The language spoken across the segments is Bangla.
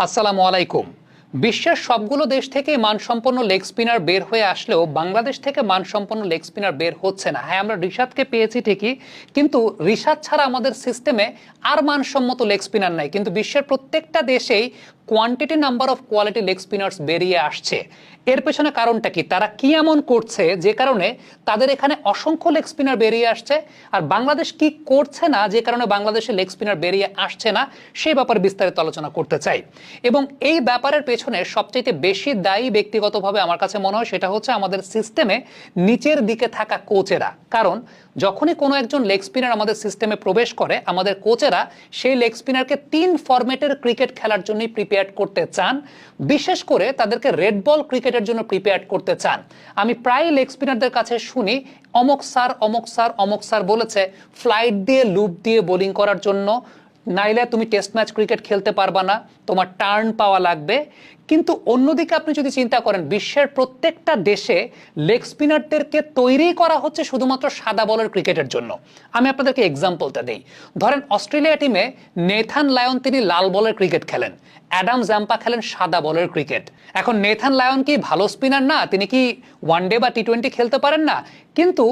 আসসালামু আলাইকুম। বিশ্বের সবগুলো দেশ থেকে মানসম্পন্ন লেগ স্পিনার বের হয়ে আসলেও বাংলাদেশ থেকে মানসম্পন্ন লেগ স্পিনার বের হচ্ছে না। হ্যাঁ, আমরা রিশাদকে পেয়েছি ঠিকই, কিন্তু রিশাদ ছাড়া আমাদের সিস্টেমে আর মানসম্মত লেগ স্পিনার নাই। কিন্তু বিশ্বের প্রত্যেকটা দেশেই quantity number of quality leg spinners বেরিয়ে আসছে। এর পেছনে কারণটা কি? তারা কি এমন করছে যে কারণে তাদের এখানে অসংখ্য লেগ স্পিনার বেরিয়ে আসছে, আর বাংলাদেশ কি করছে না যে কারণে বাংলাদেশে লেগ স্পিনার বেরিয়ে আসছে না, সেই ব্যাপারে বিস্তারিত আলোচনা করতে চাই। এবং এই ব্যাপারের পেছনে সবচেয়ে বেশি দায়ী ব্যক্তিগতভাবে আমার কাছে মনে হয় সেটা হচ্ছে আমাদের সিস্টেমে নিচের দিকে থাকা কোচেরা। কারণ যখনই কোনো একজন লেগ স্পিনার আমাদের সিস্টেমে প্রবেশ করে, আমাদের কোচেরা সেই লেগ স্পিনারকে 3 ফরম্যাটের ক্রিকেট খেলার জন্যই প্রিপেয়ার করতে চান। বিশেষ করে তাদেরকে রেড বল ক্রিকেটের জন্য প্রিপেয়ার করতে চান। আমি প্রায় লেগ স্পিনারদের কাছে শুনি অমক স্যার অমক স্যার অমক স্যার বলেছে ফ্লাইট দিয়ে লুপ দিয়ে বোলিং করার জন্য, নাইলে তুমি টেস্ট ম্যাচ ক্রিকেট খেলতে পারবা না, তোমার টার্ন পাওয়া লাগবে। কিন্তু অন্যদিকে আপনি যদি চিন্তা করেন, বিশ্বের প্রত্যেকটা দেশে লেগ স্পিনারদেরকে তৈরি করা হচ্ছে শুধুমাত্র সাদা বলের ক্রিকেটের জন্য। আমি আপনাদেরকে এক্সাম্পলটা দেই। ধরেন অস্ট্রেলিয়া টিমে নেথান লায়ন তিনি লাল বলের ক্রিকেট খেলেন, অ্যাডাম জাম্পা খেলেন সাদা বলের ক্রিকেট। এখন নেথান লায়ন কি ভালো স্পিনার না? তিনি কি ওয়ানডে বা টি-20 খেলতে পারেন না? কিন্তু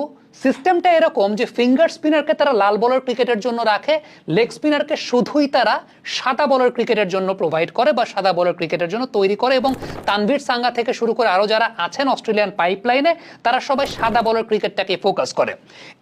সিস্টেমটা এরকম যে ফিঙ্গার স্পিনারকে তারা লাল বলের ক্রিকেটের জন্য রাখে, লেগ স্পিনারকে শুধুই তারা সাদা বলের ক্রিকেটের জন্য প্রোভাইড করে বা সাদা বলের ক্রিকেটের জন্য তৈরি করে। এবং তানভীর সাঙ্গা থেকে শুরু করে আরো যারা আছেন অস্ট্রেলিয়ান পাইপলাইনে, তারা সবাই সাদা বলের ক্রিকেটটাকে ফোকাস করে।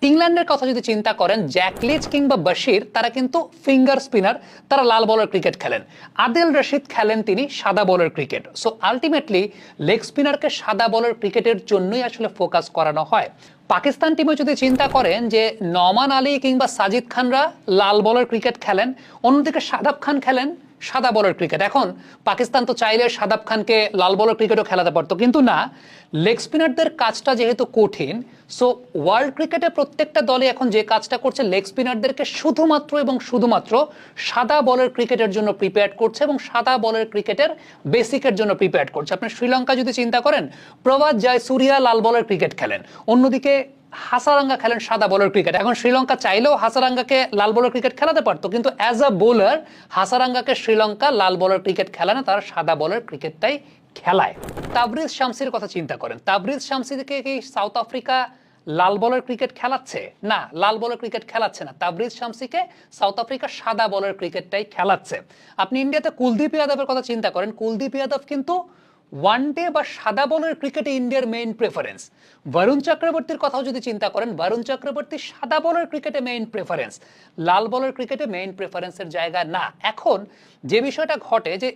ইংল্যান্ডের কথা যদি চিন্তা করেন, জ্যাক লিচ কিংবা বাশির তারা কিন্তু ফিঙ্গার স্পিনার, তারা লাল বলের ক্রিকেট খেলেন। আদিল রশিদ খেলেন তিনি সাদা বলের ক্রিকেট। সো আলটিমেটলি লেগ স্পিনারকে সাদা বলের ক্রিকেটের জন্যই আসলে ফোকাস করানো হয়। পাকিস্তান টিমে যদি চিন্তা করেন যে নমান আলী কিংবা সাজিদ খানরা লাল বলের ক্রিকেট খেলেন, অন্যদিকে শাদাব খান খেলেন সাদা বলের ক্রিকেট। এখন পাকিস্তান তো চাইলে শাদাব খানকে লাল বলের ক্রিকেটও খেলাতে পারতো, কিন্তু না, লেগ স্পিনারদের কাজটা যেহেতু কঠিন, সো ওয়ার্ল্ড ক্রিকেটে প্রত্যেকটা দলে এখন যে কাজটা করছে, লেগ স্পিনারদেরকে শুধুমাত্র এবং শুধুমাত্র সাদা বলের ক্রিকেটের জন্য প্রিপেয়ার করছে এবং সাদা বলের ক্রিকেটের বেসিকের জন্য প্রিপেয়ার করছে। আপনি শ্রীলঙ্কা যদি চিন্তা করেন, প্রভাত জয়সূরিয়া লাল বলের ক্রিকেট খেলেন, অন্যদিকে হাসারাঙ্গা খেলেন সাদা বলের ক্রিকেট। এখন শ্রীলঙ্কা চাইলেও হাসারাঙ্গাকে লাল বলের ক্রিকেট খেলাতে পারতো, কিন্তু অ্যাজ আ বোলার হাসারাঙ্গাকে শ্রীলঙ্কা লাল বলের ক্রিকেট খেলায় না, তারা সাদা বলের ক্রিকেটটাই খেলায়। তাবরিজ শামসির কথা চিন্তা করেন, তাবরিজ শামসিকে কি সাউথ আফ্রিকা লাল বলের ক্রিকেট খেলাচ্ছে? না, লাল বলের ক্রিকেট খেলাচ্ছে না। তাবরিজ শামসিকে সাউথ আফ্রিকা সাদা বলের ক্রিকেটটাই খেলাচ্ছে। আপনি ইন্ডিয়াতে কুলদীপ যাদবের কথা চিন্তা করেন, কুলদীপ যাদব কিন্তু ওয়ানডে বা সাদা বলের ক্রিকেটে ইন্ডিয়ার মেইন প্রেফারেন্স। বরুণ চক্রবর্তীর কথাও যদি চিন্তা করেন, বরুণ চক্রবর্তী সাদা বলের ক্রিকেটে মেইন প্রেফারেন্স, লাল বলের ক্রিকেটে মেইন প্রেফারেন্সের জায়গা না। এখন যে বিষয়টা ঘটে যে